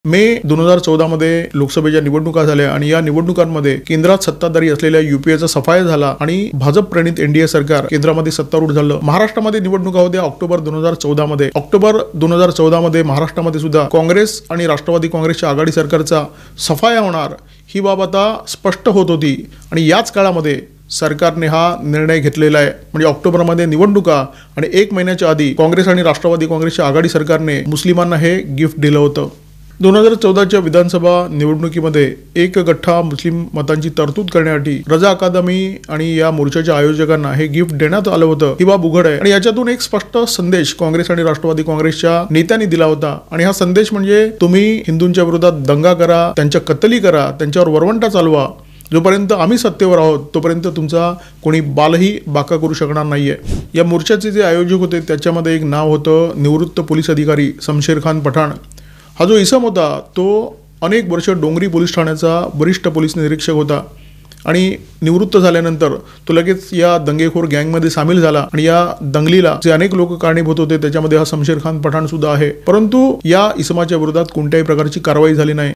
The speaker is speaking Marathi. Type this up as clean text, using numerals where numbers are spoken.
मे 2014 मध्ये लोकसभेच्या निवडणुका झाल्या आणि या निवडणुकांमध्ये केंद्रात सत्ताधारी असलेल्या युपीएचा सफाया झाला आणि भाजप प्रणित एनडीए सरकार केंद्रामध्ये सत्तारूढ झालं। महाराष्ट्रामध्ये निवडणुका होत्या ऑक्टोबर 2014 मध्ये। ऑक्टोबर 2014 मध्ये महाराष्ट्रामध्ये सुद्धा काँग्रेस आणि राष्ट्रवादी काँग्रेसच्या आघाडी सरकारचा सफाया होणार ही बाब आता स्पष्ट होत होती आणि याच काळामध्ये सरकारने हा निर्णय घेतलेला आहे। म्हणजे ऑक्टोबरमध्ये निवडणुका आणि 1 महिन्याच्या आधी काँग्रेस आणि राष्ट्रवादी काँग्रेसच्या आघाडी सरकारने मुस्लिमांना हे गिफ्ट दिलं होतं। 2014च्या विधानसभा निवडणुकीमध्ये एक गठ्ठा मुस्लिम मतांची तरतूद करण्यासाठी रजा अकादमी आणि या मोर्चाच्या आयोजकांना हे गिफ्ट देण्यात आलं होतं ही बाब उघड आहे आणि याच्यातून एक स्पष्ट संदेश काँग्रेस आणि राष्ट्रवादी काँग्रेसच्या नेत्यांनी दिला होता आणि हा संदेश म्हणजे तुम्ही हिंदूंच्या विरोधात दंगा करा, त्यांच्या कत्तली करा, त्यांच्यावर वरवंटा चालवा, जोपर्यंत आम्ही सत्तेवर आहोत तोपर्यंत तुमचा कोणी बालही बाका करू शकणार नाहीये। या मोर्चाचे जे आयोजक होते त्याच्यामध्ये एक नाव होतं निवृत्त पोलीस अधिकारी शमशेर खान पठाण। हा जो इसम होता तो अनेक वर्ष डोंगरी पोलीस ठाण्याचा वरिष्ठ पोलीस निरीक्षक होता आणि निवृत्त झाल्यानंतर तो लगेच या दंगेखोर गँगमध्ये सामील झाला आणि या दंगलीला जे अनेक लोक कारणीभूत होते त्याच्यामध्ये हा शमशेर खान पठाण सुद्धा आहे। परंतु या इसमाच्या विरोधात कोणत्याही प्रकारची कारवाई झाली नाही।